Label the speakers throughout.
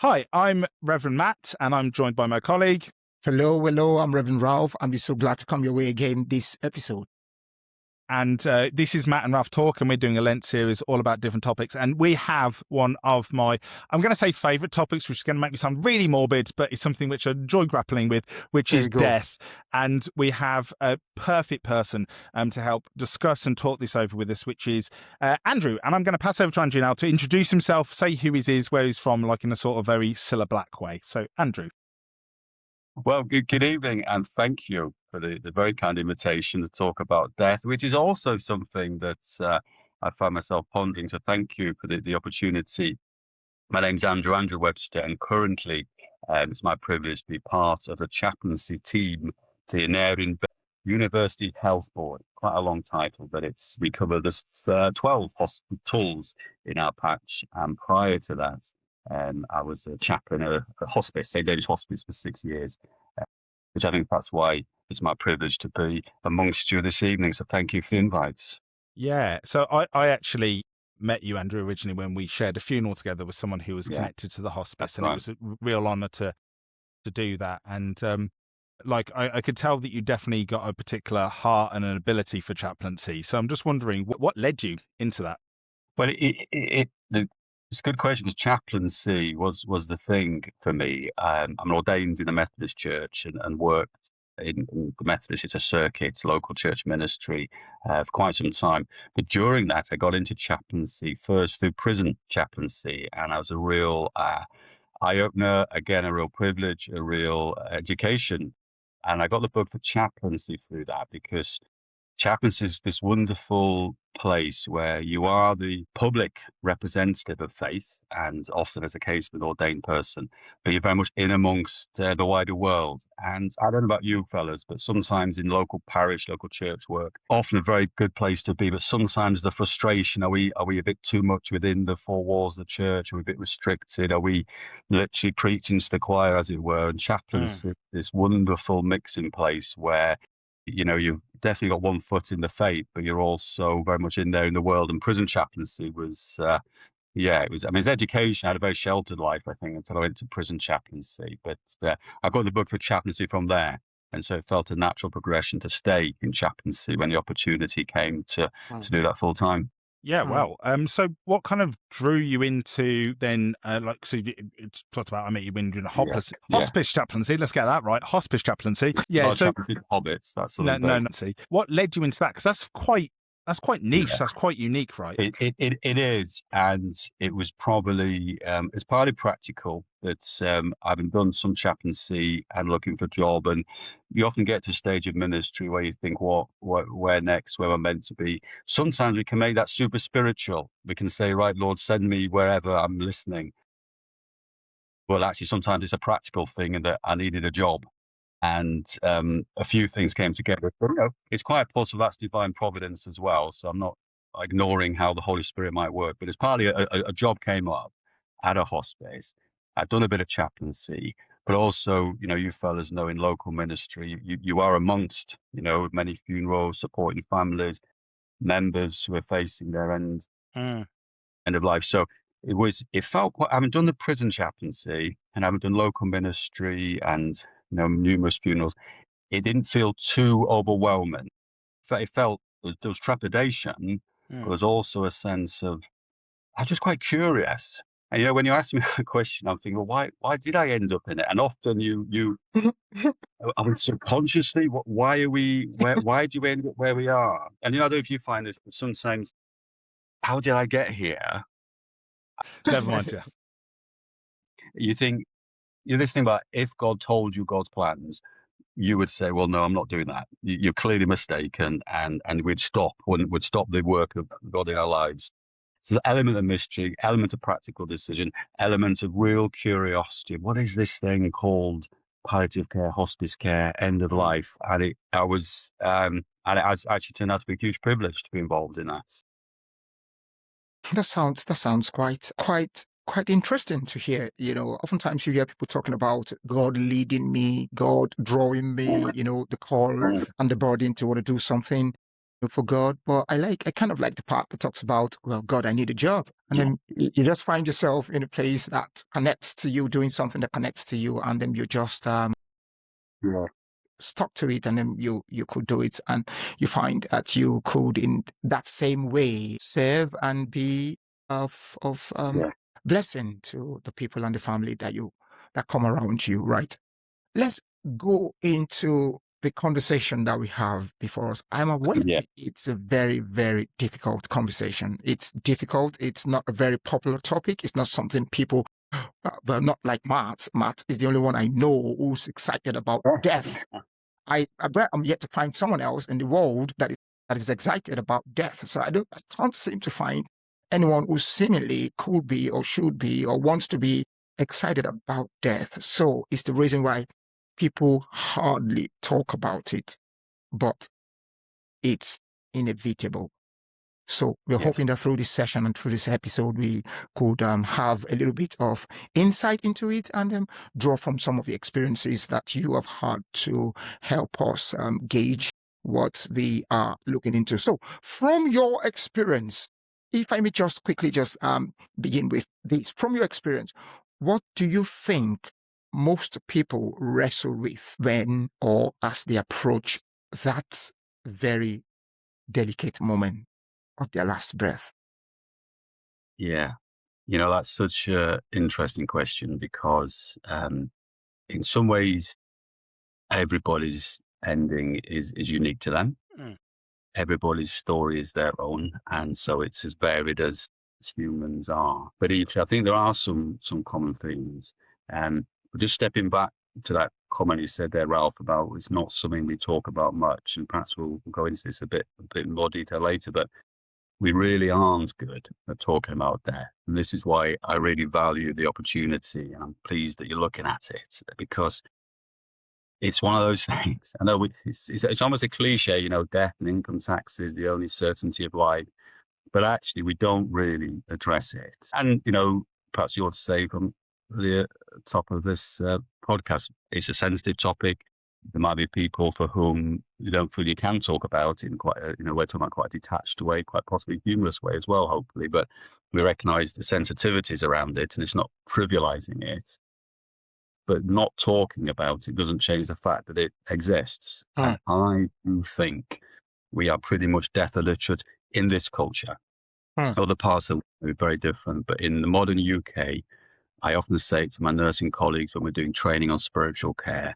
Speaker 1: Hi, I'm Reverend Matt, and I'm joined by my colleague.
Speaker 2: Hello, I'm Reverend Ralph. I'm so glad to come your way again this episode.
Speaker 1: And this is Matt and Ralph Talk, and we're doing a Lent series all about different topics. And we have one of my, I'm going to say favourite topics, which is going to make me sound really morbid, but it's something which I enjoy grappling with, which
Speaker 2: There
Speaker 1: is
Speaker 2: we go.
Speaker 1: death. And we have a perfect person to help discuss and talk this over with us, which is Andrew. And I'm going to pass over to Andrew now to introduce himself, say who he is, where he's from, like in a sort of very Cilla Black way. So, Andrew.
Speaker 3: Well, good evening, and thank you for the very kind invitation to talk about death, which is also something that I find myself pondering. So thank you for the opportunity. My name's Andrew Webster, and currently it's my privilege to be part of the chaplaincy team to the University Health Board. Quite a long title, but we cover this 12 hospitals in our patch, and prior to that, I was a chaplain at a hospice, St. David's Hospice, for 6 years, which I think that's why it's my privilege to be amongst you this evening. So thank you for the invites.
Speaker 1: Yeah. So I actually met you, Andrew, originally when we shared a funeral together with someone who was connected to the hospice. And it was a real honour to do that. And I could tell that you definitely got a particular heart and an ability for chaplaincy. So I'm just wondering, what led you into that?
Speaker 3: Well, it's a good question, because chaplaincy was the thing for me. I'm ordained in the Methodist Church and worked in the Methodist. It's a circuit, local church ministry for quite some time. But during that, I got into chaplaincy first through prison chaplaincy, and I was a real eye-opener, again, a real privilege, a real education. And I got the bug for chaplaincy through that, because chaplaincy is this wonderful place where you are the public representative of faith, and often as a case with an ordained person, but you're very much in amongst the wider world. And I don't know about you fellas, but sometimes in local parish, local church work, often a very good place to be, but sometimes the frustration, are we a bit too much within the four walls of the church? Are we a bit restricted? Are we literally preaching to the choir, as it were? And chaplaincy is this wonderful mixing place where you've definitely got one foot in the faith, but you're also very much in there in the world. And prison chaplaincy was, it was, I mean, it's education. I had a very sheltered life, I think, until I went to prison chaplaincy. But I got the book for chaplaincy from there. And so it felt a natural progression to stay in chaplaincy when the opportunity came to do that full time.
Speaker 1: Yeah, well, so what kind of drew you into then, so you talked about, I met you when you're in hospice chaplaincy, let's get that right, hospice chaplaincy. Yeah, so
Speaker 3: hobbits, that's
Speaker 1: no, see. What led you into that? Because that's quite niche, that's quite unique, right?
Speaker 3: It is, and it was probably, it's partly practical, that I've done some chaplaincy and looking for a job, and you often get to a stage of ministry where you think, where next, where I'm meant to be. Sometimes we can make that super spiritual. We can say, right, Lord, send me wherever, I'm listening. Well, actually, sometimes it's a practical thing, and that I needed a job. And a few things came together. But, it's quite possible that's divine providence as well. So I'm not ignoring how the Holy Spirit might work, but it's partly a job came up at a hospice. I'd done a bit of chaplaincy, but also, you fellas know, in local ministry, you are amongst, many funerals, supporting families, members who are facing their end of life. So it felt quite, having done the prison chaplaincy and having done local ministry and numerous funerals, it didn't feel too overwhelming. It felt there was trepidation, but there was also a sense of, I was just quite curious. And when you ask me a question, I'm thinking, well, why did I end up in it? And often I mean, subconsciously, why do we end up where we are? And I don't know if you find this, sometimes, how did I get here?
Speaker 1: Never mind, yeah.
Speaker 3: You think, this thing about, if God told you God's plans, you would say, well, no, I'm not doing that. You're clearly mistaken, and we'd stop the work of God in our lives. So the element of mystery, element of practical decision, element of real curiosity. What is this thing called palliative care, hospice care, end of life? And it has actually turned out to be a huge privilege to be involved in that.
Speaker 2: That sounds quite interesting to hear. Oftentimes you hear people talking about God leading me, God drawing me, the call and the burden to want to do something. for God, but I kind of like the part that talks about, well, God, I need a job. And then you just find yourself in a place that connects to you, doing something that connects to you, and then you just stuck to it, and then you could do it, and you find that you could, in that same way, serve and be of blessing to the people and the family that come around you, right? Let's go into the conversation that we have before us. I'm aware it's a very, very difficult conversation. It's difficult. It's not a very popular topic. It's not something people, well, not like Matt. Matt is the only one I know who's excited about death. I'm yet to find someone else in the world that is excited about death. So I can't seem to find anyone who seemingly could be or should be or wants to be excited about death. So it's the reason why people hardly talk about it, but it's inevitable. So we're hoping that through this session and through this episode, we could have a little bit of insight into it and draw from some of the experiences that you have had to help us gauge what we are looking into. So from your experience, if I may just quickly begin with this, from your experience, what do you think most people wrestle with when or as they approach that very delicate moment of their last breath?
Speaker 3: Yeah. That's such an interesting question because in some ways, everybody's ending is unique to them. Everybody's story is their own. And so it's as varied as humans are. But equally, I think there are some common themes. But just stepping back to that comment you said there, Ralph, about it's not something we talk about much. And perhaps we'll go into this a bit more detail later. But we really aren't good at talking about death. And this is why I really value the opportunity. And I'm pleased that you're looking at it, because it's one of those things. I know it's almost a cliche, death and income tax is the only certainty of life. But actually, we don't really address it. And, perhaps you ought to say from the top of this podcast, it's a sensitive topic. There might be people for whom you don't feel you can talk about in quite we're talking about quite a detached way, quite possibly humorous way as well, hopefully. But we recognize the sensitivities around it, and it's not trivializing it. But not talking about it doesn't change the fact that it exists. And I do think we are pretty much death illiterate in this culture. Other parts are very different. But in the modern UK, I often say to my nursing colleagues when we're doing training on spiritual care,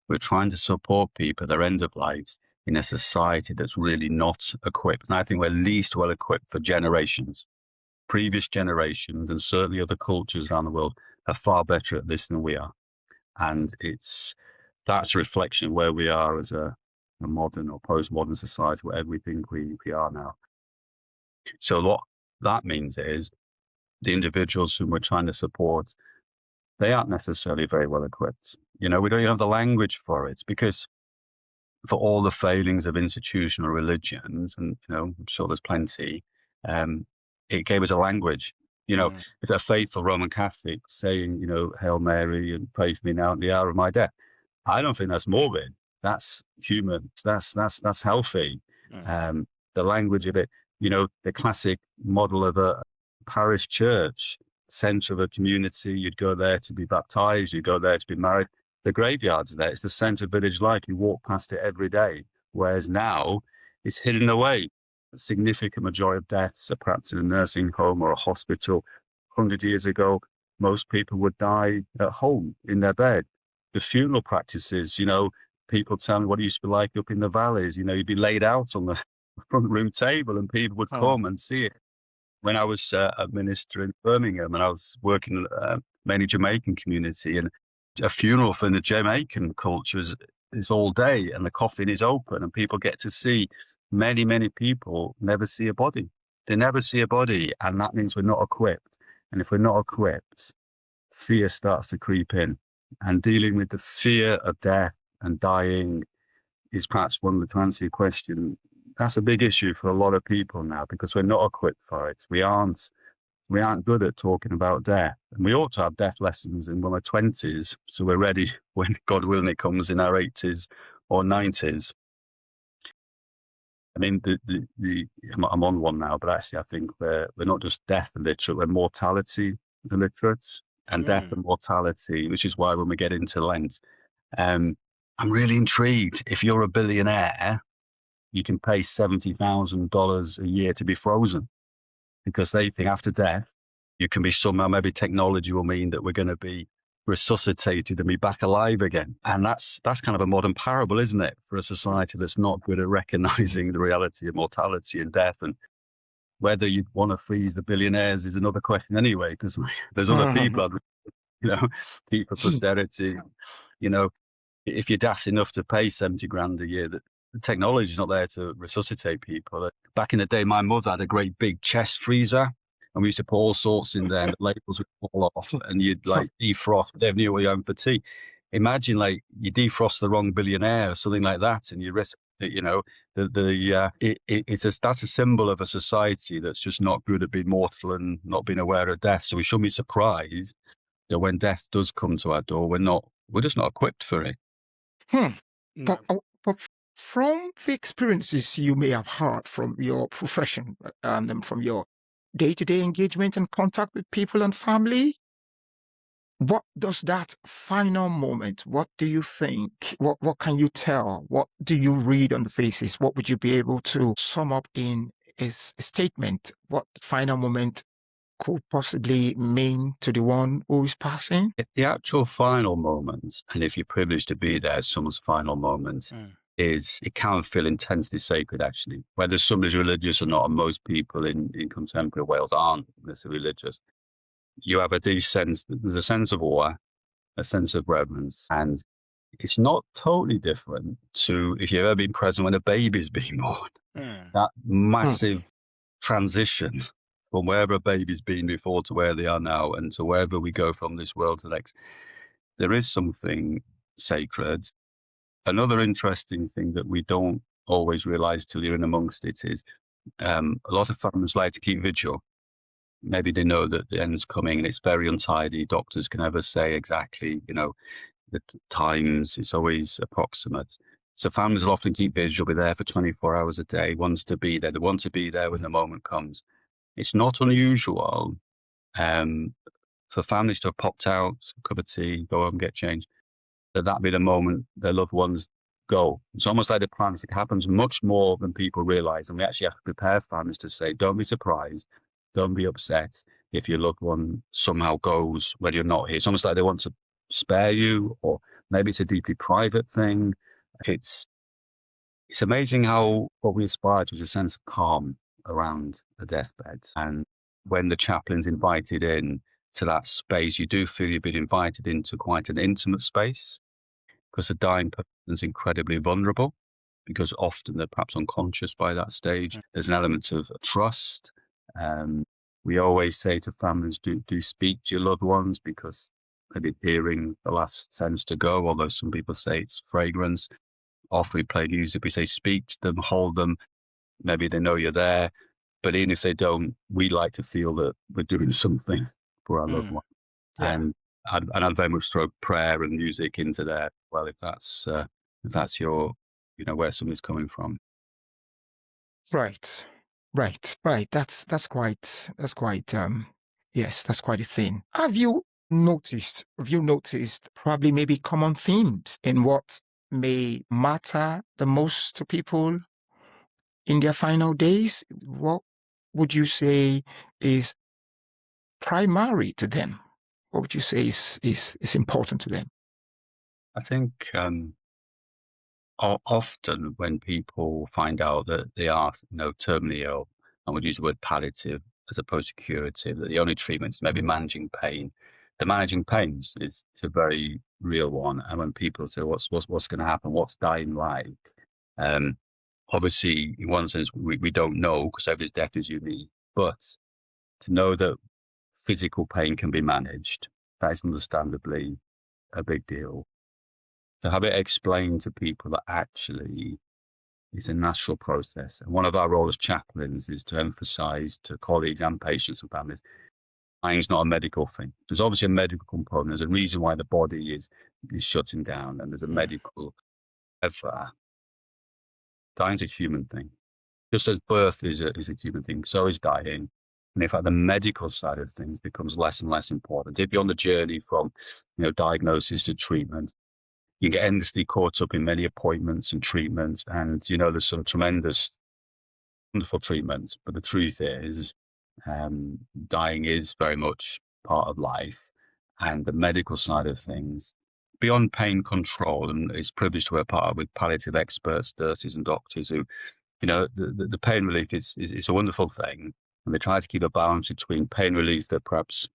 Speaker 3: we're trying to support people at their end of lives in a society that's really not equipped. And I think we're least well equipped for generations. Previous generations, and certainly other cultures around the world, are far better at this than we are. And that's a reflection of where we are as a modern or postmodern society, whatever we think we are now. So what that means is the individuals whom we're trying to support, they aren't necessarily very well equipped. We don't even have the language for it, because for all the failings of institutional religions, and I'm sure there's plenty, it gave us a language. If a faithful Roman Catholic saying, Hail Mary and pray for me now at the hour of my death, I don't think that's morbid. That's human. That's healthy. The language of it, the classic model of a parish church, center of a community. You'd go there to be baptized. You'd go there to be married. The graveyard's there. It's the center of village life. You walk past it every day. Whereas now it's hidden away. A significant majority of deaths are perhaps in a nursing home or a hospital. 100 years ago, most people would die at home in their bed. The funeral practices, people tell me what it used to be like up in the valleys. You'd be laid out on the front room table and people would come and see it. When I was a minister in Birmingham, and I was working in a mainly Jamaican community, and a funeral for the Jamaican culture is all day, and the coffin is open, and people get to see. Many, many people never see a body. They never see a body, and that means we're not equipped. And if we're not equipped, fear starts to creep in. And dealing with the fear of death and dying is perhaps one of the, to answer your question, that's a big issue for a lot of people now, because we're not equipped for it. We aren't good at talking about death. And we ought to have death lessons in our 20s, so we're ready when, God willing, it comes in our 80s or 90s. I mean, I'm on one now, but actually I think we're not just death illiterate, we're mortality illiterate, and death and mortality, which is why when we get into Lent, I'm really intrigued. If you're a billionaire, you can pay $70,000 a year to be frozen, because they think after death, you can be somehow, maybe technology will mean that we're going to be resuscitated and be back alive again. And that's kind of a modern parable, isn't it, for a society that's not good at recognizing the reality of mortality and death. And whether you'd want to freeze the billionaires is another question anyway, because there's other people, keep for posterity. If you're daft enough to pay 70 grand a year, the technology is not there to resuscitate people. Back in the day, my mother had a great big chest freezer, and we used to put all sorts in there, and the labels would fall off, and you'd like defrost. You never knew what you were having for tea. Imagine like you defrost the wrong billionaire or something like that, and you risk it. That's a symbol of a society that's just not good at being mortal and not being aware of death. So we shouldn't be surprised that when death does come to our door, we're just not equipped for it.
Speaker 2: No. But from the experiences you may have had from your profession and from your day-to-day engagement and contact with people and family, what does that final moment, what do you think? What can you tell? What do you read on the faces? What would you be able to sum up in a statement? What final moment could possibly mean to the one who is passing?
Speaker 3: The actual final moment, and if you're privileged to be there, someone's final moment, it can feel intensely sacred, actually. Whether somebody's religious or not, and most people in contemporary Wales aren't necessarily religious, you have there's a sense of awe, a sense of reverence, and it's not totally different to if you've ever been present when a baby's being born. That massive transition from wherever a baby's been before to where they are now, and to wherever we go from this world to the next. There is something sacred. Another interesting thing that we don't always realize till you're in amongst it is a lot of families like to keep vigil. Maybe they know that the end's coming and it's very untidy. Doctors can never say exactly, the times. It's always approximate. So families will often keep vigil, be there for 24 hours a day, wants to be there. They want to be there when the moment comes. It's not unusual for families to have popped out, cup of tea, go home, get changed, that be the moment their loved ones go. It's almost like the plans. It happens much more than people realize. And we actually have to prepare families to say, don't be surprised, don't be upset if your loved one somehow goes when you're not here. It's almost like they want to spare you, or maybe it's a deeply private thing. It's amazing how what we aspire to is a sense of calm around the deathbed. And when the chaplain's invited in to that space, you do feel you've been invited into quite an intimate space, because the dying person is incredibly vulnerable, because often they're perhaps unconscious by that stage. There's an element of trust. We always say to families, do speak to your loved ones, because maybe hearing the last sense to go, although some people say it's fragrance. Often we play music, we say speak to them, hold them. Maybe they know you're there, but even if they don't, we like to feel that we're doing something for our loved one. Yeah. And I'd very much throw prayer and music into there. Well, if that's your, where somebody's coming from.
Speaker 2: Right. That's quite yes, that's quite a thing. Have you noticed probably maybe common themes in what may matter the most to people in their final days? What would you say is primary to them? What would you say is important to them?
Speaker 3: I think often when people find out that they are, terminally ill, and would use the word palliative as opposed to curative, that the only treatment is maybe managing pain. The managing pains is a very real one. And when people say, what's going to happen? What's dying like? Obviously, in one sense, we don't know, because everybody's death is unique. But to know that physical pain can be managed, that is understandably a big deal. To have it explained to people that actually it's a natural process. And one of our roles as chaplains is to emphasize to colleagues and patients and families, dying is not a medical thing. There's obviously a medical component. There's a reason why the body is shutting down, and there's a medical. Dying's a human thing. Just as birth is a human thing, so is dying. And in fact, the medical side of things becomes less and less important. If you're on the journey from, diagnosis to treatment, you get endlessly caught up in many appointments and treatments. And, there's some tremendous, wonderful treatments. But the truth is, dying is very much part of life. And the medical side of things, beyond pain control, and it's privileged to work part with palliative experts, nurses and doctors who, the pain relief is a wonderful thing. And they try to keep a balance between pain relief that perhaps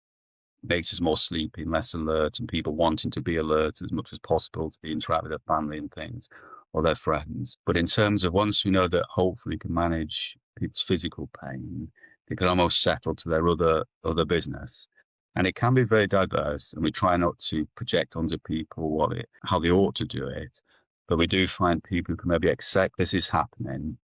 Speaker 3: makes us more sleepy and less alert, and people wanting to be alert as much as possible to be interact with their family and things or their friends. But in terms of once we know that hopefully can manage people's physical pain, they can almost settle to their other business. And it can be very diverse, and we try not to project onto people how they ought to do it. But we do find people who can maybe accept this is happening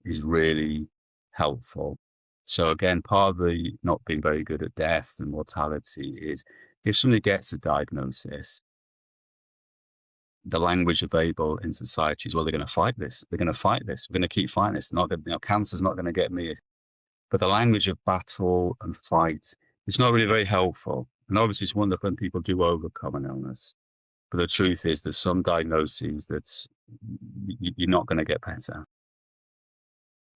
Speaker 3: is really helpful. So again, part of the not being very good at death and mortality is if somebody gets a diagnosis, the language available in society is, well, they're going to fight this. They're going to fight this. We're going to keep fighting this. Not going, cancer's not going to get me. But the language of battle and fight is not really very helpful. And obviously it's wonderful when people do overcome an illness. But the truth is there's some diagnoses that you're not going to get better.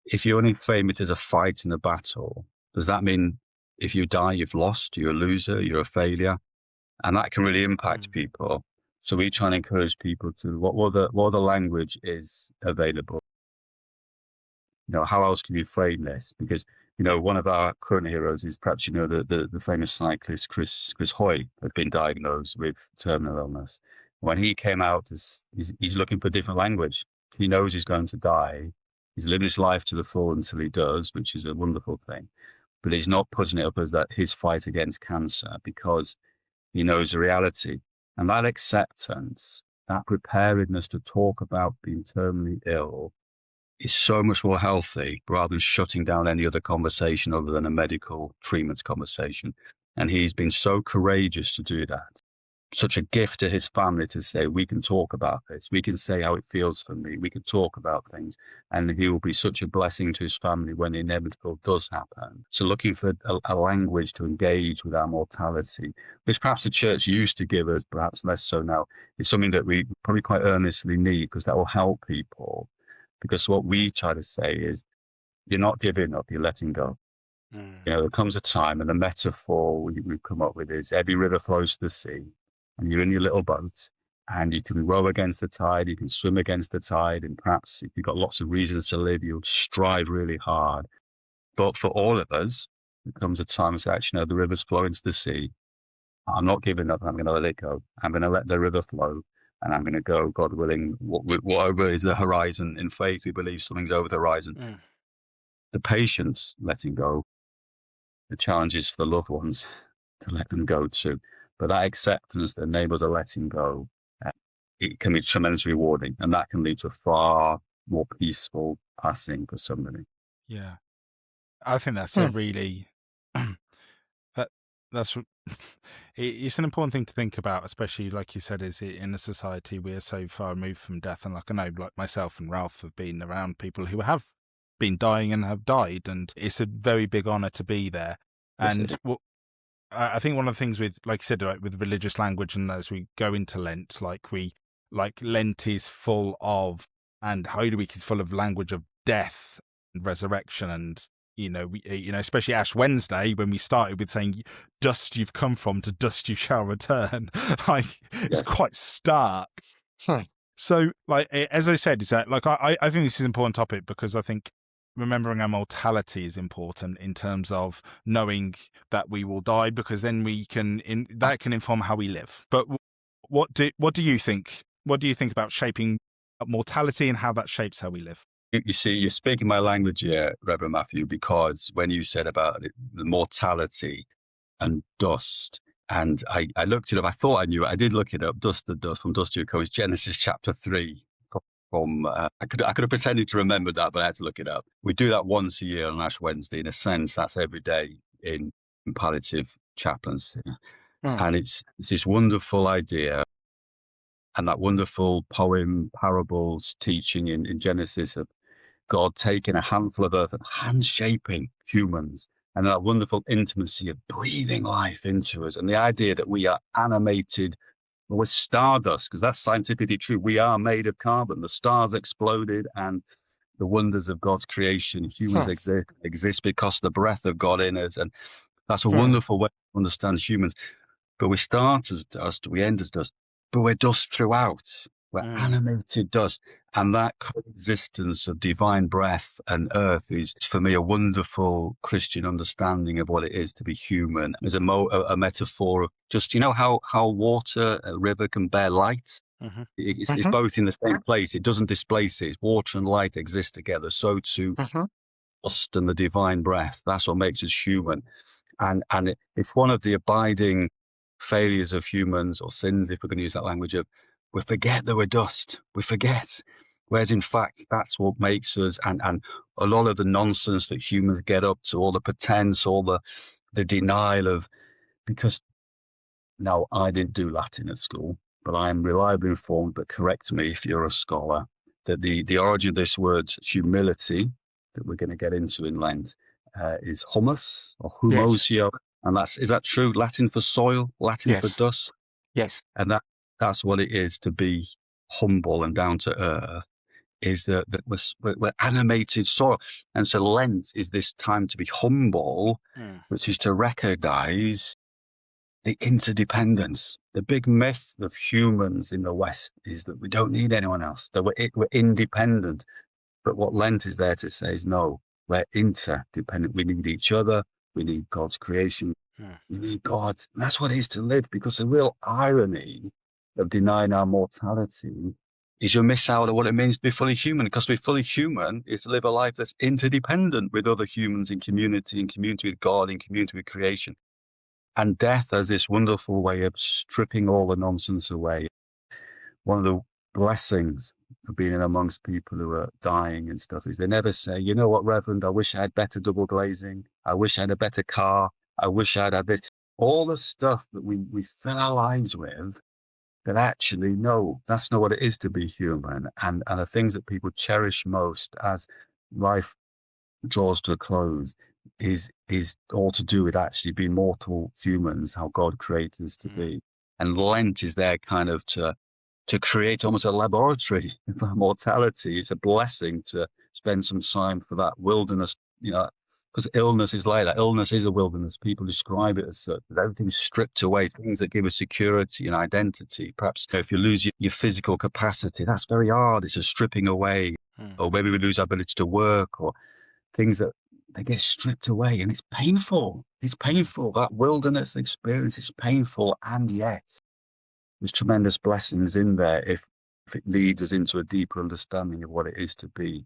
Speaker 3: If you only frame it as a fight in a battle, does that mean if you die, you've lost, you're a loser, you're a failure? And that can really impact people. So we try and encourage people to, what other language is available? How else can you frame this? Because, one of our current heroes is perhaps, the famous cyclist, Chris Hoy, has been diagnosed with terminal illness. When he came out, he's looking for different language. He knows he's going to die. He's living his life to the full until he does, which is a wonderful thing. But he's not putting it up as that his fight against cancer, because he knows the reality. And that acceptance, that preparedness to talk about being terminally ill is so much more healthy rather than shutting down any other conversation other than a medical treatment conversation. And he's been so courageous to do that. Such a gift to his family to say, we can talk about this. We can say how it feels for me. We can talk about things. And he will be such a blessing to his family when the inevitable does happen. So looking for a language to engage with our mortality, which perhaps the church used to give us, perhaps less so now, is something that we probably quite earnestly need, because that will help people. Because what we try to say is, you're not giving up, you're letting go. There comes a time, and the metaphor we've come up with is every river flows to the sea, and you're in your little boat, and you can row against the tide, you can swim against the tide, and perhaps if you've got lots of reasons to live, you'll strive really hard. But for all of us, there comes a time to say, actually, no, the river's flowing to the sea. I'm not giving up, I'm going to let it go. I'm going to let the river flow, and I'm going to go, God willing, whatever is the horizon. In faith, we believe something's over the horizon. The patience, letting go. The challenges for the loved ones to let them go too. But that acceptance that enables a letting go, it can be tremendously rewarding, and that can lead to a far more peaceful passing for somebody.
Speaker 1: Yeah. I think that's a really, it's an important thing to think about, especially like you said, is in a society we're so far removed from death. And like I know, like myself and Ralph have been around people who have been dying and have died, and it's a very big honor to be there. And I think one of the things with, like you said, like with religious language, and as we go into Lent, Lent is full of, and Holy Week is full of language of death and resurrection, and especially Ash Wednesday, when we started with saying, "Dust you've come from, to dust you shall return." It's quite stark. So, as I said, is that I think this is an important topic, because I think remembering our mortality is important in terms of knowing that we will die, because then that can inform how we live. But what do you think? What do you think about shaping mortality and how that shapes how we live?
Speaker 3: You see, you're speaking my language here, Reverend Matthew, because when you said about the mortality and dust, and I looked it up, I thought I knew it. I did look it up. Dust to dust, from dust you come, is Genesis chapter 3. I could have pretended to remember that, but I had to look it up. We do that once a year on Ash Wednesday. In a sense, that's every day in palliative chaplaincy. And it's this wonderful idea, and that wonderful poem, parables, teaching in Genesis of God taking a handful of earth and hand-shaping humans, and that wonderful intimacy of breathing life into us, and the idea that we are animated, well, we're stardust, because that's scientifically true. We are made of carbon. The stars exploded, and the wonders of God's creation, humans exist because of the breath of God in us, and that's a wonderful way to understand humans. But we start as dust, we end as dust, but we're dust throughout. We're animated dust. And that coexistence of divine breath and earth is, for me, a wonderful Christian understanding of what it is to be human. As a metaphor of just, you know, how water, a river can bear light? It's both in the same place. It doesn't displace it. Water and light exist together. So too, dust and the divine breath. That's what makes us human. And it's one of the abiding failures of humans, or sins, if we're going to use that language, of we forget that we're dust. We forget. Whereas in fact, that's what makes us, and a lot of the nonsense that humans get up to, all the pretense, all the denial of, because now I didn't do Latin at school, but I am reliably informed, but correct me if you're a scholar, that the origin of this word humility that we're going to get into in Lent is humus or humosio. Yes. And is that true? Latin for soil, Latin for dust?
Speaker 2: Yes.
Speaker 3: And that's what it is to be humble and down to earth, is that we're animated soil. And so Lent is this time to be humble, which is to recognize the interdependence. The big myth of humans in the West is that we don't need anyone else, that we're independent. But what Lent is there to say is, no, we're interdependent. We need each other. We need God's creation. We need God. And that's what it is to live, because the real irony of denying our mortality is you miss out on what it means to be fully human. Because to be fully human is to live a life that's interdependent with other humans, in community with God, in community with creation. And death has this wonderful way of stripping all the nonsense away. One of the blessings of being in amongst people who are dying and stuff is they never say, you know what, Reverend, I wish I had better double glazing. I wish I had a better car. I wish I'd had this. All the stuff that we fill our lives with, that actually, no, that's not what it is to be human. And the things that people cherish most as life draws to a close is all to do with actually being mortal humans, how God created us to be. And Lent is there kind of to create almost a laboratory for mortality. It's a blessing to spend some time for that wilderness, you know, because illness is like that. Illness is a wilderness. People describe it as such. Everything's stripped away, things that give us security and identity. Perhaps if you lose your physical capacity, that's very hard. It's a stripping away. Or maybe we lose our ability to work, or things that they get stripped away, and it's painful. It's painful. That wilderness experience is painful, and yet there's tremendous blessings in there if it leads us into a deeper understanding of what it is to be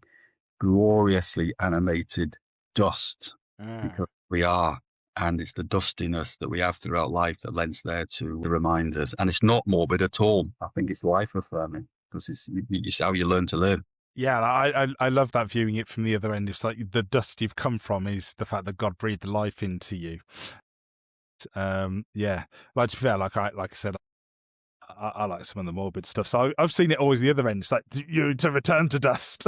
Speaker 3: gloriously animated dust, because we are. And it's the dustiness that we have throughout life that Lent's there to remind us. And it's not morbid at all. I think it's life affirming, because it's how you learn to live.
Speaker 1: Yeah, I love that, viewing it from the other end. It's like the dust you've come from is the fact that God breathed life into you. Yeah, like, to be fair, like I said, I like some of the morbid stuff. So I've seen it always the other end. It's like, you to return to dust.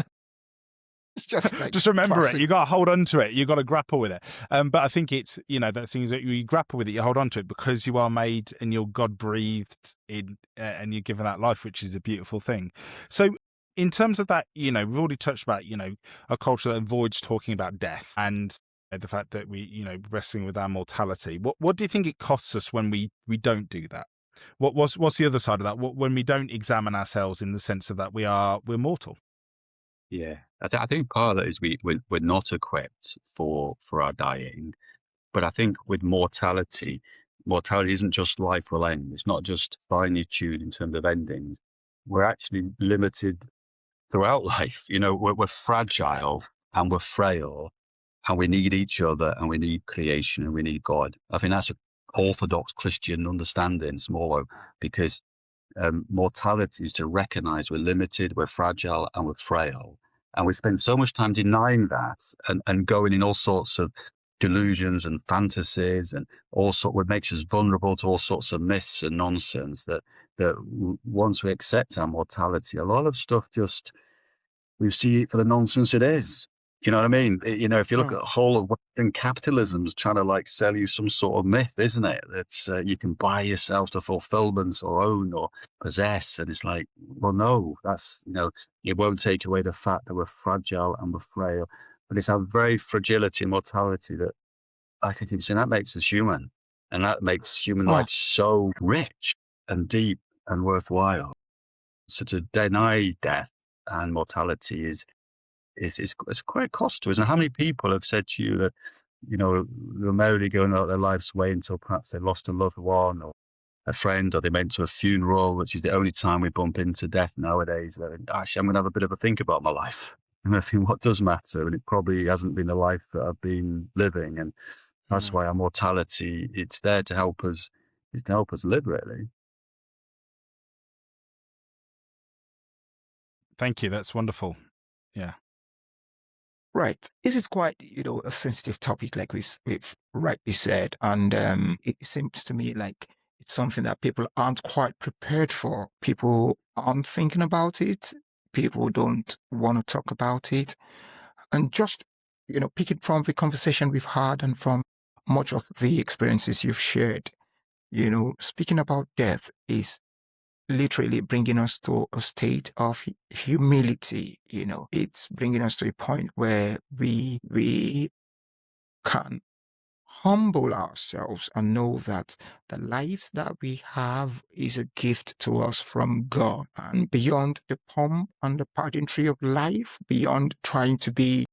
Speaker 2: It's just like
Speaker 1: just remember
Speaker 2: classic.
Speaker 1: it. You got to hold on to it. You got to grapple with it. But I think it's, you know, that thing is that you grapple with it, you hold on to it because you are made and you're God breathed in, and you're given that life, which is a beautiful thing. So in terms of that, you know, we've already touched about, you know, a culture that avoids talking about death and the fact that we, you know, wrestling with our mortality. What do you think it costs us when we don't do that? What's the other side of that? When we don't examine ourselves in the sense of that we're mortal?
Speaker 3: Yeah, I think part of it is we're not equipped for our dying, but I think with mortality isn't just life will end. It's not just finitude in terms of endings. We're actually limited throughout life. You know, we're fragile and we're frail, and we need each other, and we need creation, and we need God. I think that's an orthodox Christian understanding, smaller, because mortality is to recognize we're limited, we're fragile, and we're frail. And we spend so much time denying that and going in all sorts of delusions and fantasies and what makes us vulnerable to all sorts of myths and nonsense, that once we accept our mortality, a lot of stuff just we see it for the nonsense it is. You know what I mean? If you look at the whole of Western capitalism's trying to like sell you some sort of myth, isn't it? That you can buy yourself to fulfillment or own or possess. And it's like, well, no, that's, it won't take away the fact that we're fragile and we're frail. But it's our very fragility and mortality that, like I keep saying, that makes us human. And that makes human life so rich and deep and worthwhile. So to deny death and mortality is quite a cost to us. And how many people have said to you that, they're merrily going about their life's way until perhaps they lost a loved one or a friend, or they went to a funeral, which is the only time we bump into death nowadays. Actually, I'm going to have a bit of a think about my life. And I think what does matter, and it probably hasn't been the life that I've been living. And that's why our mortality, it's there to help us, live, really.
Speaker 1: Thank you. That's wonderful. Yeah.
Speaker 2: Right. This is quite, a sensitive topic, like we've rightly said. And it seems to me like it's something that people aren't quite prepared for. People aren't thinking about it. People don't want to talk about it. And just, picking from the conversation we've had and from much of the experiences you've shared, speaking about death is literally bringing us to a state of humility. It's bringing us to a point where we can humble ourselves and know that the lives that we have is a gift to us from God. And beyond the pomp and the pageantry of life, beyond trying to be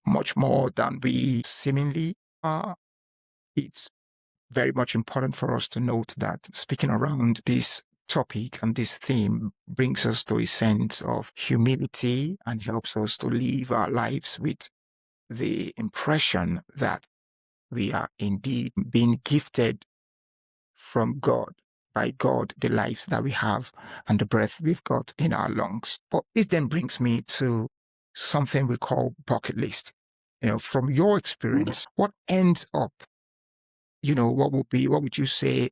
Speaker 2: much more than we seemingly are, it's very much important for us to note that speaking around this topic and this theme brings us to a sense of humility and helps us to live our lives with the impression that we are indeed being gifted from God, by God, the lives that we have and the breath we've got in our lungs. But this then brings me to something we call bucket list. From your experience, what ends up, what would you say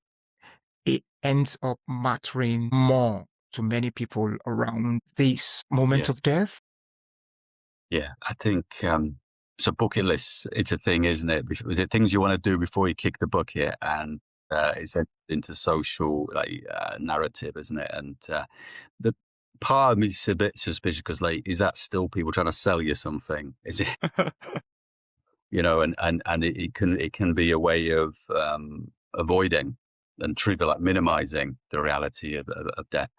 Speaker 2: it ends up mattering more to many people around this moment of death?
Speaker 3: Yeah, I think so. Bucket lists, it's a thing, isn't it? Is it things you want to do before you kick the bucket? And it's into social narrative, isn't it? And the part of me is a bit suspicious because, is that still people trying to sell you something? Is it? And it can be a way of avoiding and minimizing the reality of death.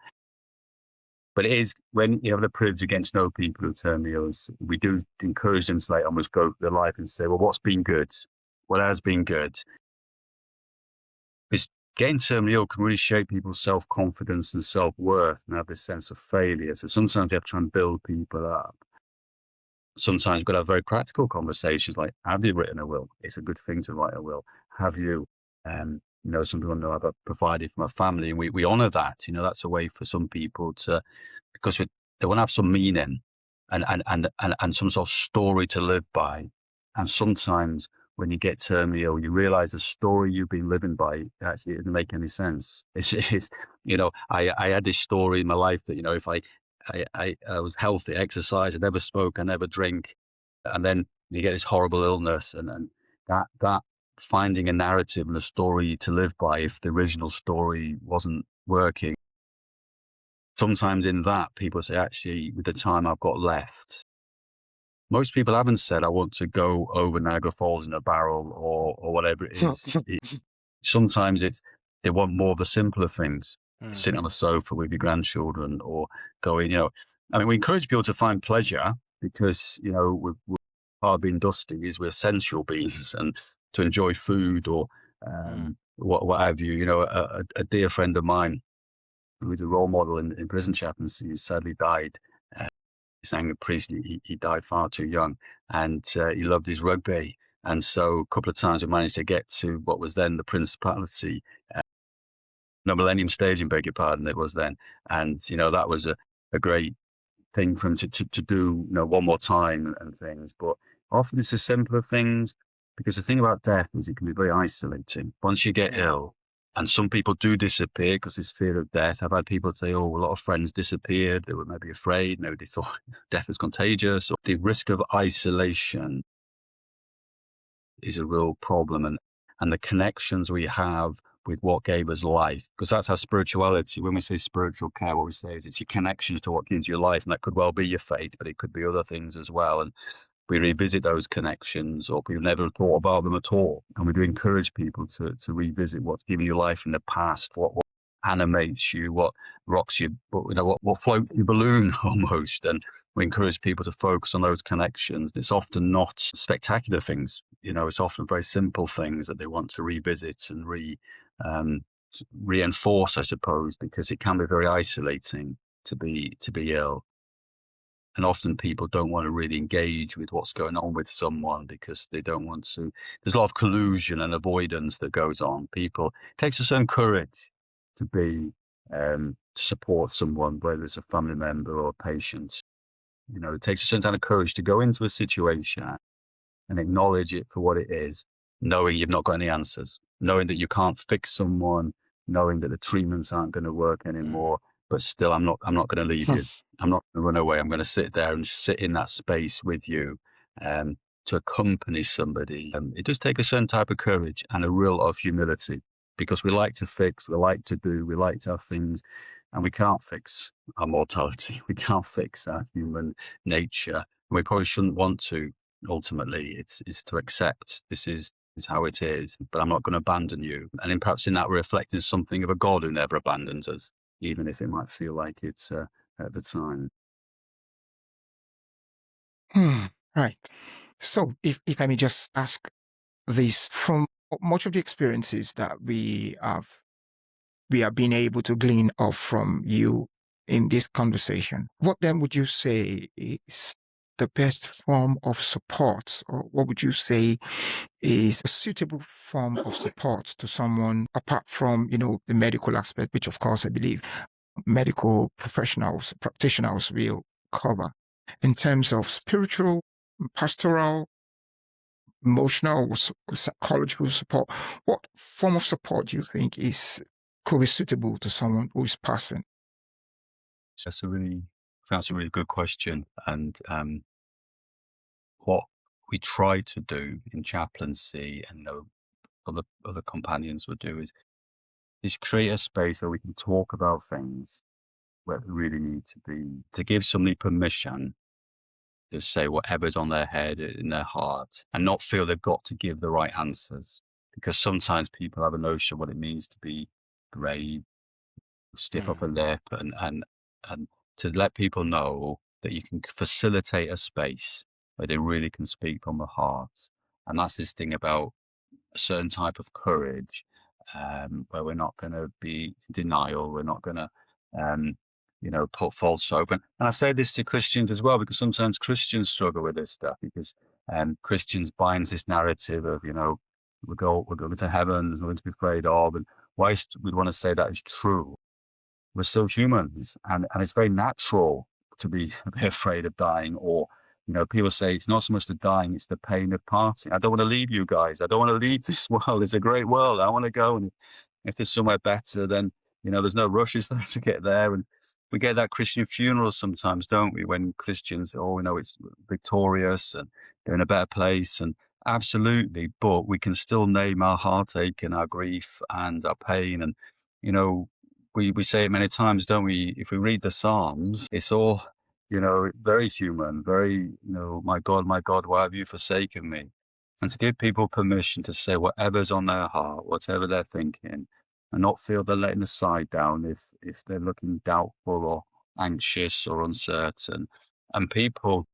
Speaker 3: But it is, when you have the privilege against no people who terminally ill, we do encourage them to almost go through their life and say, well, what's been good? What has been good? Because getting terminally ill can really shape people's self-confidence and self-worth and have this sense of failure. So sometimes you have to try and build people up. Sometimes you've got to have very practical conversations like, have you written a will? It's a good thing to write a will. Have you? Some people know I've provided for my family, and we honor that. That's a way for some people to, because they want to have some meaning and some sort of story to live by. And sometimes when you get terminally ill, you realize the story you've been living by actually didn't make any sense. I had this story in my life that, if I was healthy, exercise, I never spoke, I never drink, and then you get this horrible illness, and that finding a narrative and a story to live by, if the original story wasn't working. Sometimes in that, people say, actually, with the time I've got left, most people haven't said, I want to go over Niagara Falls in a barrel or whatever it is. Sometimes they want more of the simpler things, sitting on the sofa with your grandchildren or going, we encourage people to find pleasure because, we're hard being dusty is we're sensual beings, and to enjoy food or what have you. A dear friend of mine who was a role model in prison chaplaincy, who sadly died. He's a priest. He died far too young, and he loved his rugby. And so a couple of times we managed to get to what was then the Principality, no, Millennium Stadium, beg your pardon, it was then. And, that was a great thing for him to do, one more time and things. But often it's the simpler things, because the thing about death is it can be very isolating. Once you get ill, And some people do disappear because there's fear of death. I've had people say, oh, a lot of friends disappeared. They were maybe afraid. Maybe they thought death was contagious. Or the risk of isolation is a real problem. And the connections we have with what gave us life, because that's our spirituality. When we say spiritual care, what we say is it's your connections to what gives you life. And that could well be your faith, but it could be other things as well. And we revisit those connections, or people never thought about them at all. And we do encourage people to revisit what's given you life in the past, what animates you, what rocks you, what floats your balloon almost. And we encourage people to focus on those connections. It's often not spectacular things, it's often very simple things that they want to revisit and reinforce, I suppose, because it can be very isolating to be ill. And often people don't want to really engage with what's going on with someone because they don't want to. There's a lot of collusion and avoidance that goes on. It takes a certain courage to be, to support someone, whether it's a family member or a patient. It takes a certain kind of courage to go into a situation and acknowledge it for what it is, knowing you've not got any answers, knowing that you can't fix someone, knowing that the treatments aren't going to work anymore, but still, I'm not going to leave you. I'm not going to run away. I'm going to sit there and sit in that space with you, to accompany somebody. It does take a certain type of courage and a real lot of humility, because we like to fix, we like to do, we like to have things, and we can't fix our mortality. We can't fix our human nature. And we probably shouldn't want to. Ultimately, it's to accept this is how it is, but I'm not going to abandon you. And perhaps in that, we're reflecting something of a God who never abandons us, even if it might feel like it's at the time.
Speaker 2: Right. So if I may just ask this, from much of the experiences that we have been able to glean off from you in this conversation, what then would you say is the best form of support, or what would you say is a suitable form of support to someone, apart from, the medical aspect, which of course I believe medical professionals, practitioners will cover, in terms of spiritual, pastoral, emotional, psychological support? What form of support do you think could be suitable to someone who is passing?
Speaker 3: That's a really good question. And what we try to do in chaplaincy, and other companions would do, is create a space where we can talk about things where we really need to give somebody permission to say whatever's on their head, in their heart, and not feel they've got to give the right answers. Because sometimes people have a notion of what it means to be brave, stiff upper lip, and to let people know that you can facilitate a space where they really can speak from the heart. And that's this thing about a certain type of courage, where we're not going to be in denial. We're not going to, put false hope. And I say this to Christians as well, because sometimes Christians struggle with this stuff, because Christians bind this narrative of, we're going to heaven, there's nothing to be afraid of. And whilst we want to say that is true, we're still humans, and it's very natural to be afraid of dying. Or, people say it's not so much the dying, it's the pain of parting. I don't want to leave you guys. I don't want to leave this world. It's a great world. I want to go. And if there's somewhere better, then, there's no rushes there to get there. And we get that Christian funeral sometimes, don't we? When Christians, it's victorious and they're in a better place. And absolutely, but we can still name our heartache and our grief and our pain. And, we say it many times, don't we? If we read the Psalms, it's all, very human, very, my God, why have you forsaken me? And to give people permission to say whatever's on their heart, whatever they're thinking, and not feel they're letting the side down if they're looking doubtful or anxious or uncertain. And people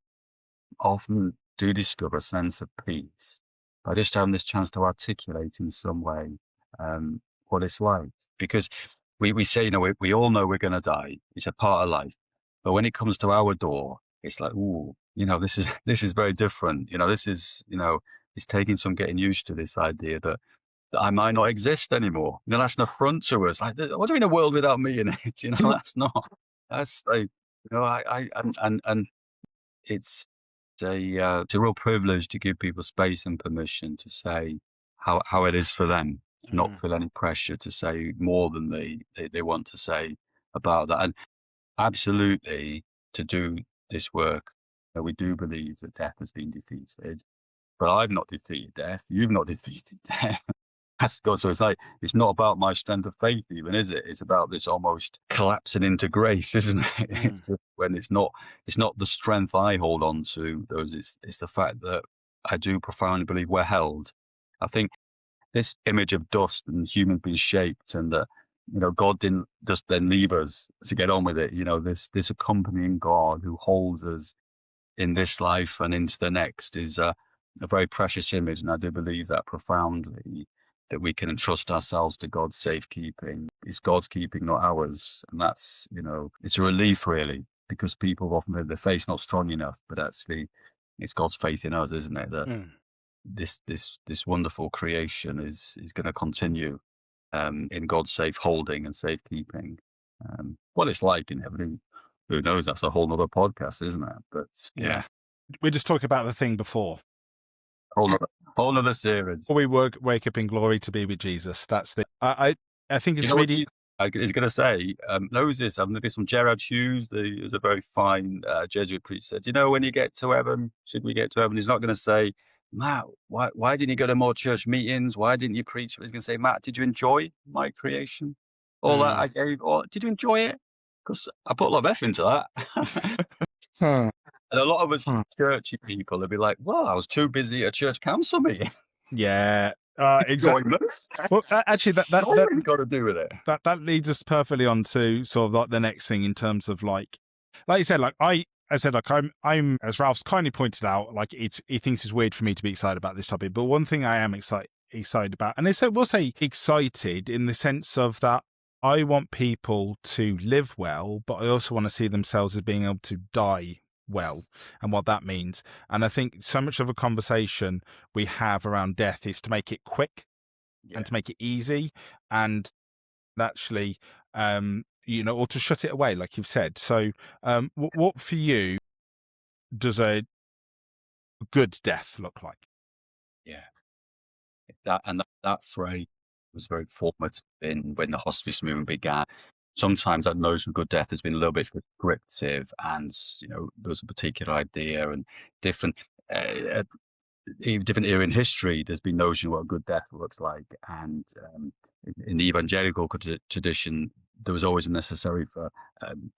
Speaker 3: often do discover a sense of peace by just having this chance to articulate in some way what it's like. Because we say, we all know we're going to die. It's a part of life. But when it comes to our door, it's like, ooh, this is very different. This is, it's taking some getting used to this idea that I might not exist anymore. That's an affront to us. Like, what do you mean a world without me in it? That's not. That's like, and it's a real privilege to give people space and permission to say how it is for them. not feel any pressure to say more than they want to say about that. And absolutely, to do this work, we do believe that death has been defeated. But I've not defeated death. You've not defeated death. That's God. So it's not about my strength of faith, even, is it? It's about this almost collapsing into grace, isn't it? It's when it's not the strength I hold on to. It's the fact that I do profoundly believe we're held. I think this image of dust and humans being shaped, and that God didn't just then leave us to get on with it. This accompanying God who holds us in this life and into the next is a very precious image, and I do believe that profoundly, that we can entrust ourselves to God's safekeeping. It's God's keeping, not ours, and that's it's a relief, really, because people often have their faith not strong enough, but actually it's God's faith in us, isn't it, that this wonderful creation is going to continue in God's safe holding and safekeeping. What it's like in heaven, who knows? That's a whole nother podcast, isn't it? But
Speaker 1: yeah. We're just talking about the thing before.
Speaker 3: Whole nother series.
Speaker 1: We wake up in glory to be with Jesus. That's the. I think it's really.
Speaker 3: I was going to say, knows this. I'm maybe some Gerard Hughes. He was a very fine Jesuit priest. Said, when you get to heaven, should we get to heaven? He's not going to say, Matt, why didn't you go to more church meetings? Why didn't you preach? He's going to say, Matt, did you enjoy my creation? All that I gave. Or did you enjoy it? Because I put a lot of effort into that. And a lot of us churchy people will be like, well, I was too busy at a church council meeting.
Speaker 1: Yeah, exactly. Well, actually, that
Speaker 3: got to do with it.
Speaker 1: That leads us perfectly on to sort of like the next thing in terms of like you said, like I'm, as Ralph's kindly pointed out, like he thinks it's weird for me to be excited about this topic, but one thing I am excited about, and we'll say excited in the sense of that I want people to live well, but I also want to see themselves as being able to die well, and what that means. And I think so much of a conversation we have around death is to make it quick and to make it easy, and actually or to shut it away, like you've said. So what for you does a good death look like?
Speaker 3: That phrase was very formative when the hospice movement began. Sometimes that notion of good death has been a little bit prescriptive, and there's a particular idea, and different era in history, there's been notion of what a good death looks like, and in the evangelical tradition, there was always a necessary for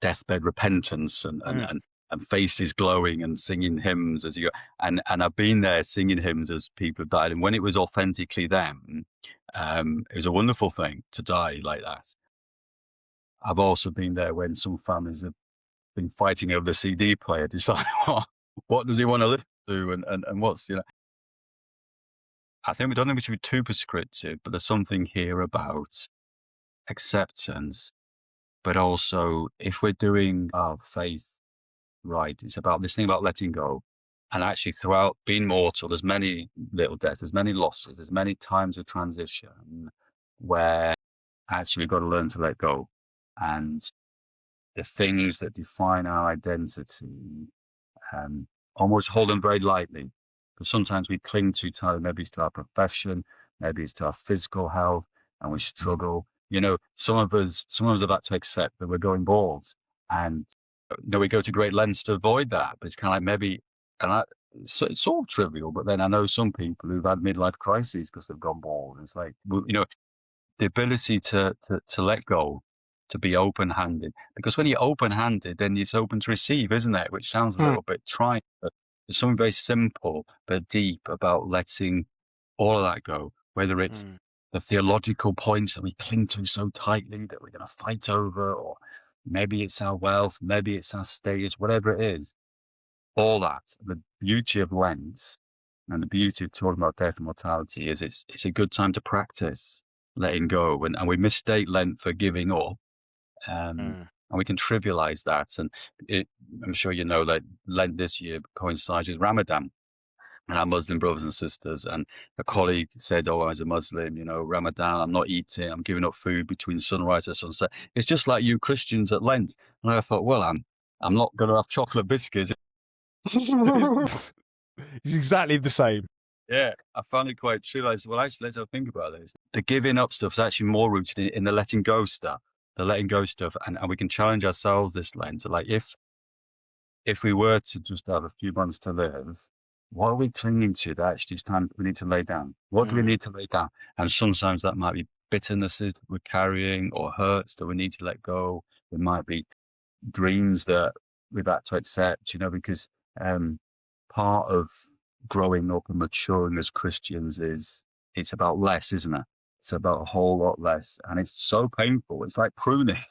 Speaker 3: deathbed repentance and faces glowing and singing hymns as you go. And I've been there singing hymns as people have died, and when it was authentically them, it was a wonderful thing to die like that. I've also been there when some families have been fighting over the CD player, deciding what does he want to listen to, and what's I don't think we should be too prescriptive, but there's something here about acceptance. But also, if we're doing our faith right, it's about this thing about letting go. And actually, throughout being mortal, there's many little deaths, there's many losses, there's many times of transition where actually we've got to learn to let go. And the things that define our identity, almost hold them very lightly. Because sometimes we cling too tightly, maybe it's to our profession, maybe it's to our physical health, and we struggle. Some of us have had to accept that we're going bald, and we go to great lengths to avoid that. But it's kind of like maybe, it's sort of trivial. But then I know some people who've had midlife crises because they've gone bald. It's like, the ability to let go, to be open-handed. Because when you're open-handed, then it's open to receive, isn't it? Which sounds a little bit trite, but there's something very simple but deep about letting all of that go, whether it's the theological points that we cling to so tightly that we're going to fight over, or maybe it's our wealth, maybe it's our status, whatever it is. All that, the beauty of Lent and the beauty of talking about death and mortality is it's a good time to practice letting go. And we mistake Lent for giving up. And we can trivialize that. And I'm sure that Lent this year coincides with Ramadan. And our Muslim brothers and sisters, and a colleague said, as a Muslim, Ramadan, I'm not eating, I'm giving up food between sunrise and sunset. It's just like you Christians at Lent. And I thought, well, I'm not going to have chocolate biscuits.
Speaker 1: It's exactly the same.
Speaker 3: Yeah, I found it quite true. I said, well, actually, let's have a think about this. The giving up stuff is actually more rooted in the letting go stuff, and we can challenge ourselves this Lent. So like, if we were to just have a few months to live, what are we clinging to that actually it's time we need to lay down? What do we need to lay down? And sometimes that might be bitternesses that we're carrying or hurts that we need to let go. It might be dreams that we've had to accept, because part of growing up and maturing as Christians it's about less, isn't it? It's about a whole lot less. And it's so painful. It's like pruning.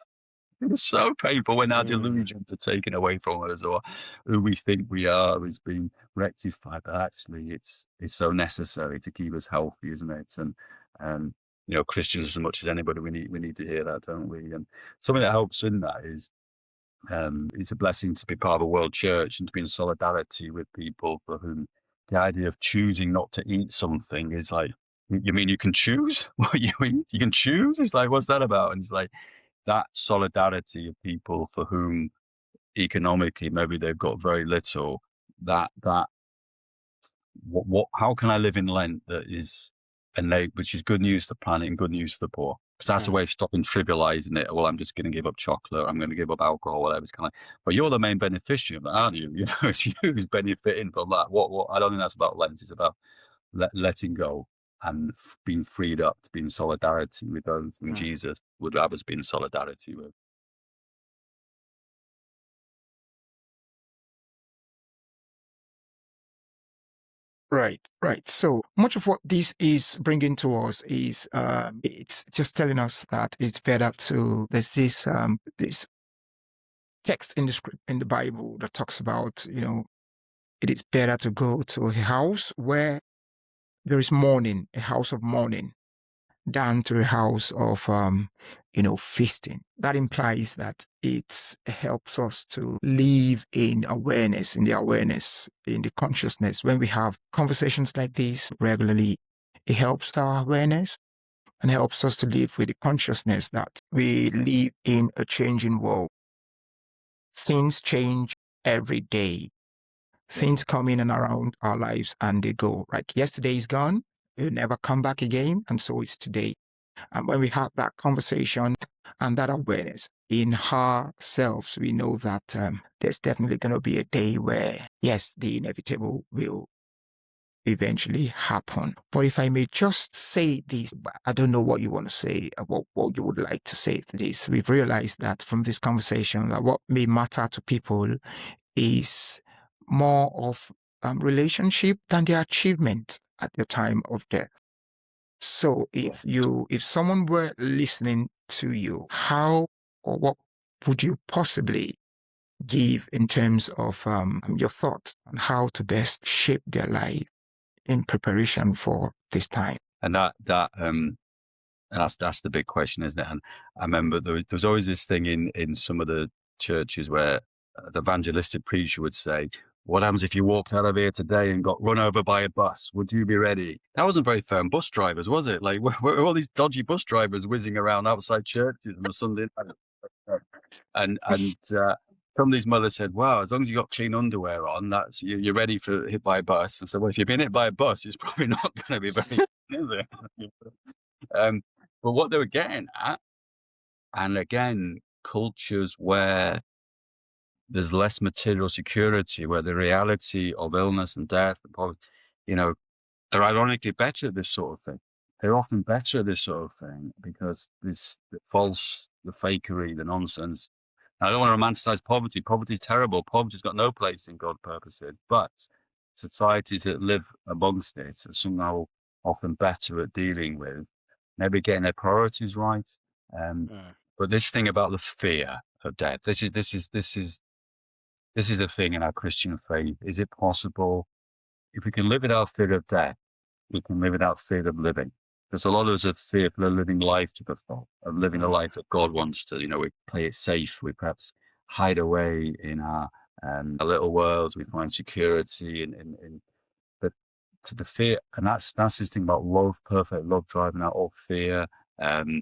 Speaker 3: It's so painful when our delusions are taken away from us or who we think we are is being rectified. But actually it's so necessary to keep us healthy, isn't it? And Christians as much as anybody, we need to hear that, don't we? And something that helps in that is it's a blessing to be part of a world church and to be in solidarity with people for whom the idea of choosing not to eat something is like, you mean you can choose what you eat? You can choose? It's like, what's that about? And it's like that solidarity of people for whom economically maybe they've got very little, how can I live in Lent that is which is good news for the planet and good news for the poor? Because that's a way of stopping trivializing it. Well, I'm just going to give up chocolate. I'm going to give up alcohol, whatever. It's kind of like, but you're the main beneficiary of that, aren't you? It's you who's benefiting from that. What I don't think that's about Lent. It's about letting go and being freed up to be in solidarity with those whom Jesus would have us be in solidarity with.
Speaker 2: Right. So much of what this is bringing to us is it's just telling us that it's better to. There's this text in the Bible that talks about it is better to go to a house where there is mourning, a house of mourning, than to a house of feasting. That implies that it helps us to live in the consciousness. When we have conversations like this regularly, it helps our awareness and helps us to live with the consciousness that we live in a changing world. Things change every day. Things come in and around our lives and they go. Like yesterday is gone, it'll never come back again, and so is today. And when we have that conversation and that awareness in ourselves, we know that there's definitely going to be a day where, yes, the inevitable will eventually happen. But if I may just say this, I don't know what you want to say, what you would like to say to this. We've realized that from this conversation that what may matter to people is more of relationship than their achievement at the time of death. So if someone were listening to you, how or what would you possibly give in terms of your thoughts on how to best shape their life in preparation for this time?
Speaker 3: And that's the big question, isn't it? And I remember there was always this thing in some of the churches where the evangelistic preacher would say, what happens if you walked out of here today and got run over by a bus? Would you be ready? That wasn't very fair on bus drivers, was it? Like, were all these dodgy bus drivers whizzing around outside churches on a Sunday night? And some of these mothers said, wow, as long as you got clean underwear on, that's you're ready for hit by a bus. And so, well, if you've been hit by a bus, it's probably not going to be very is it? But what they were getting at, and again, cultures where there's less material security, where the reality of illness and death and poverty, they're ironically better at this sort of thing. They're often better at this sort of thing because the fakery, the nonsense. I don't want to romanticize poverty. Poverty is terrible. Poverty's got no place in God's purposes. But societies that live amongst it are somehow often better at dealing with maybe getting their priorities right. But this thing about the fear of death, this is the thing in our Christian faith. Is it possible, if we can live without fear of death, we can live without fear of living? Because a lot of us are fearful of living life to the full, of living the life that God wants to. We play it safe. We perhaps hide away in our little worlds. We find security in but to the fear, and that's this thing about love, perfect love driving out all fear.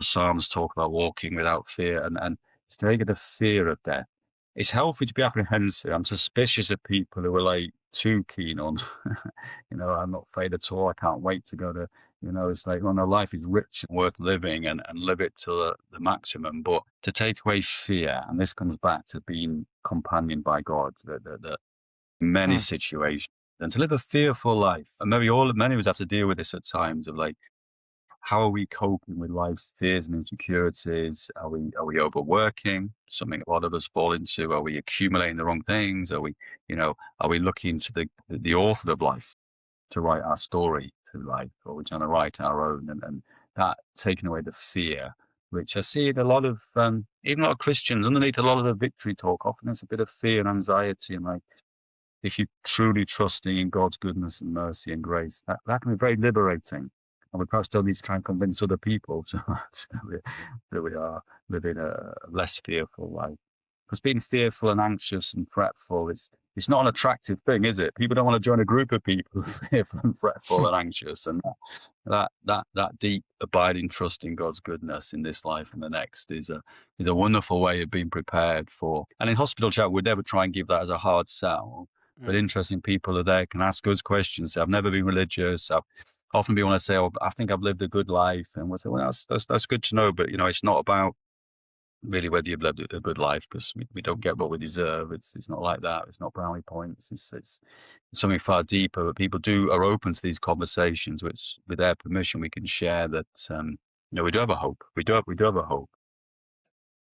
Speaker 3: Psalms talk about walking without fear, and it's very good, the fear of death. It's healthy to be apprehensive. I'm suspicious of people who are like too keen on, I'm not afraid at all. I can't wait to go to, it's like, well, no, life is rich and worth living, and live it to the maximum. But to take away fear, and this comes back to being companioned by God, that many situations, and to live a fearful life. And maybe many of us have to deal with this at times of like, how are we coping with life's fears and insecurities? Are we overworking? Something a lot of us fall into. Are we accumulating the wrong things? Are we looking to the author of life to write our story to life, or we're trying to write our own? And that taking away the fear, which I see in a lot of even a lot of Christians underneath a lot of the victory talk. Often there's a bit of fear and anxiety, and like, if you're truly trusting in God's goodness and mercy and grace, that can be very liberating. And we perhaps don't need to try and convince other people so that we are living a less fearful life. Because being fearful and anxious and fretful, it's not an attractive thing, is it? People don't want to join a group of people who are fearful and fretful and anxious. And that deep, abiding trust in God's goodness in this life and the next is a wonderful way of being prepared for. And in Hospital Chat, we'd never try and give that as a hard sell. But interesting people are there, can ask us questions. Say, I've never been religious. Often people want to say, oh, I think I've lived a good life. And we'll say, well, that's good to know. But, it's not about really whether you've lived a good life, because we don't get what we deserve. It's not like that. It's not brownie points. It's something far deeper. But people are open to these conversations, which with their permission, we can share that, we do have a hope. We do have a hope.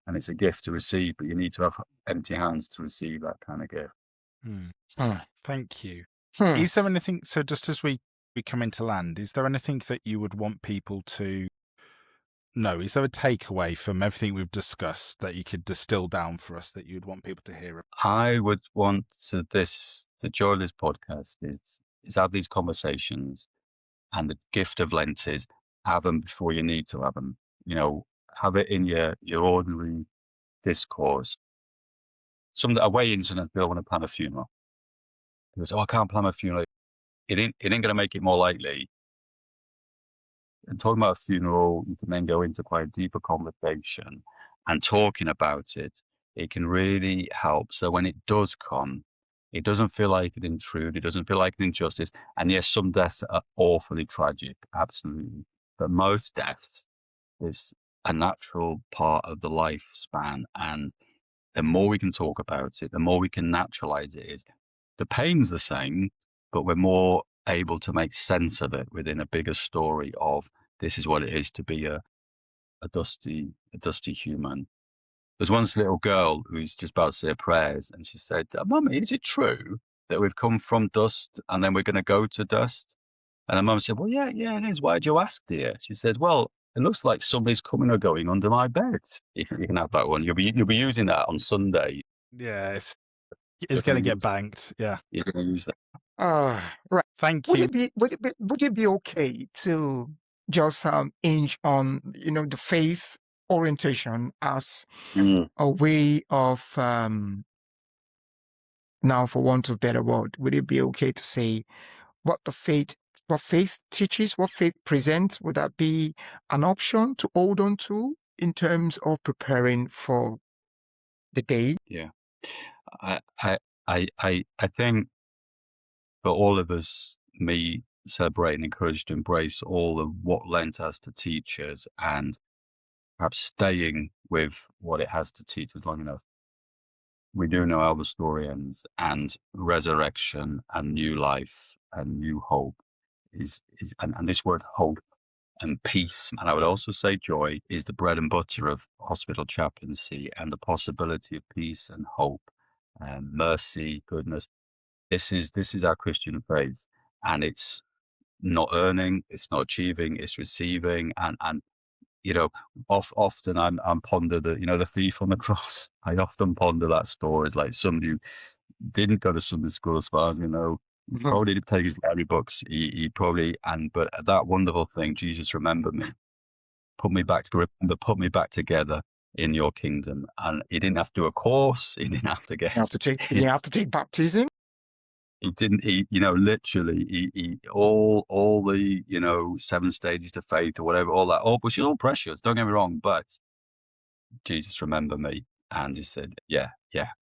Speaker 3: And it's a gift to receive, but you need to have empty hands to receive that kind of gift.
Speaker 1: Thank you. Is there anything, so just as we come into land, is there anything that you would want people to know? Is there a takeaway from everything we've discussed that you could distill down for us that you'd want people to hear?
Speaker 3: I would want the joy of this podcast is have these conversations, and the gift of Lent is have them before you need to have them. Have it in your ordinary discourse. Some that are way into it, they don't want to plan a funeral. Because, I can't plan a funeral. It ain't going to make it more likely. And talking about a funeral, you can then go into quite a deeper conversation, and talking about it, it can really help. So when it does come, it doesn't feel like an intrude. It doesn't feel like an injustice. And yes, some deaths are awfully tragic, absolutely. But most deaths is a natural part of the lifespan. And the more we can talk about it, the more we can naturalize it. Is the pain's the same, but we're more able to make sense of it within a bigger story of this is what it is to be a dusty human. There's once a little girl who's just about to say her prayers, and she said, Mummy, is it true that we've come from dust and then we're going to go to dust? And her mum said, well, yeah, it is. Why did you ask, dear? She said, well, it looks like somebody's coming or going under my bed. You can have that one. You'll be using that on Sunday.
Speaker 1: Yeah, it's going to get banked. Yeah,
Speaker 3: you're going to use that.
Speaker 2: Right.
Speaker 1: Thank you.
Speaker 2: Would it be okay to just hinge on the faith orientation as a way of now, for want of a better word, would it be okay to say what faith teaches, what faith presents? Would that be an option to hold on to in terms of preparing for the day?
Speaker 3: Yeah, I think for all of us, me celebrate and encourage to embrace all of what Lent has to teach us, and perhaps staying with what it has to teach us long enough. We do know how the story ends, and resurrection and new life and new hope is and this word hope and peace, and I would also say joy, is the bread and butter of hospital chaplaincy, and the possibility of peace and hope and mercy, goodness. This is our Christian faith, and it's not earning, it's not achieving, it's receiving. And often I'm ponder the thief on the cross. I often ponder that story as like somebody who didn't go to Sunday school, as far as you know. Probably didn't take his library books. He probably, but that wonderful thing, Jesus, remember me, put me back together in your kingdom. And he didn't have to do a course. He didn't have to get.
Speaker 2: You have to take baptism.
Speaker 3: He didn't. Literally, he all the 7 stages to faith or whatever, all that. Which is all precious. Don't get me wrong, but Jesus, remember me, and he said, yeah,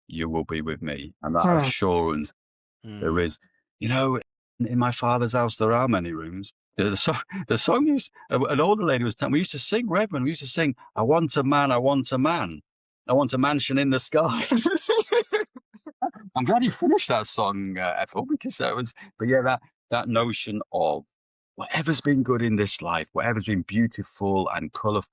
Speaker 3: you will be with me, and that assurance There is, in my father's house, there are many rooms. The song is, an older lady was telling, we used to sing, Reverend, we used to sing, I want a man, I want a man. I want a mansion in the sky. I'm glad you finished that song, Ethel, because but yeah, that notion of whatever's been good in this life, whatever's been beautiful and colourful,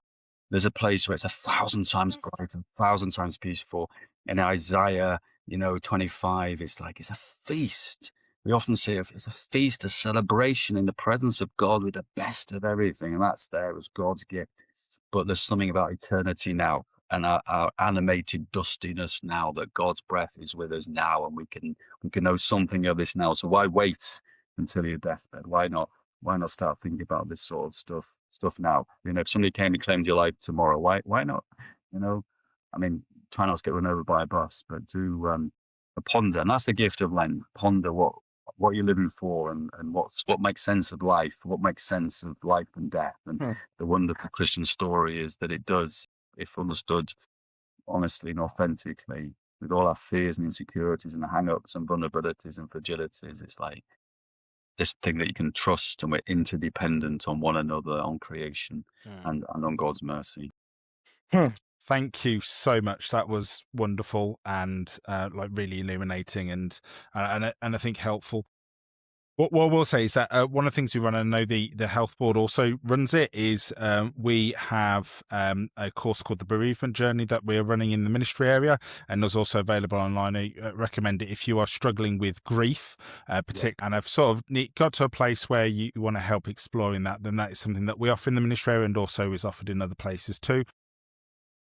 Speaker 3: there's a place where it's 1,000 times brighter, 1,000 times peaceful. In Isaiah, 25, it's like, it's a feast. We often say it's a feast, a celebration in the presence of God with the best of everything. And that's there as God's gift. But there's something about eternity now and our animated dustiness now, that God's breath is with us now, and we can know something of this now. So why wait until your deathbed? Why not start thinking about this sort of stuff now? If somebody came and claimed your life tomorrow, why not? Try not to get run over by a bus, but do ponder. And that's the gift of Lent. Ponder what you're living for, and what makes sense of life, what makes sense of life and death. And the wonderful Christian story is that it does, if understood honestly and authentically, with all our fears and insecurities and hang-ups and vulnerabilities and fragilities, it's like this thing that you can trust, and we're interdependent on one another, on creation, and on God's mercy.
Speaker 1: Thank you so much. That was wonderful and really illuminating and I think helpful. What we'll say is that one of the things we run, and I know the health board also runs it, is we have a course called the Bereavement Journey that we're running in the ministry area, and there's also available online. I recommend it if you are struggling with grief, and I've sort of got to a place where you want to help exploring that, then that is something that we offer in the ministry area and also is offered in other places too.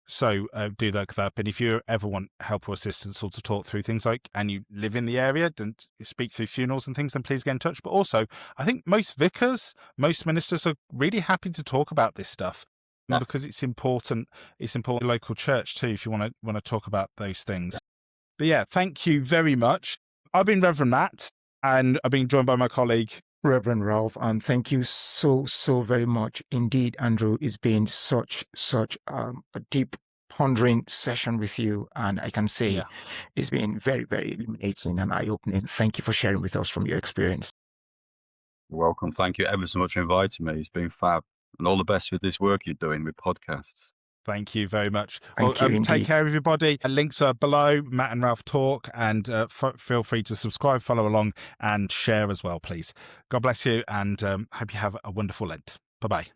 Speaker 1: So do look that up. And if you ever want help or assistance or to talk through things and you live in the area and speak through funerals and things, then please get in touch. But also, I think most vicars, most ministers are really happy to talk about this stuff because it's important. It's important in local church too, if you want to talk about those things. But yeah, thank you very much. I've been Reverend Matt, and I've been joined by my colleague,
Speaker 2: Reverend Ralph, and thank you so very much indeed, Andrew. It's been such a deep pondering session with you, and I can say it's been very, very illuminating and eye-opening. Thank you for sharing with us from your experience.
Speaker 3: You're welcome. Thank you ever so much for inviting me. It's been fab, and all the best with this work you're doing with podcasts.
Speaker 1: Thank you very much.
Speaker 2: Thank you,
Speaker 1: take care, everybody. Links are below. Matt and Ralph talk, and feel free to subscribe, follow along, and share as well, please. God bless you, and hope you have a wonderful Lent. Bye-bye.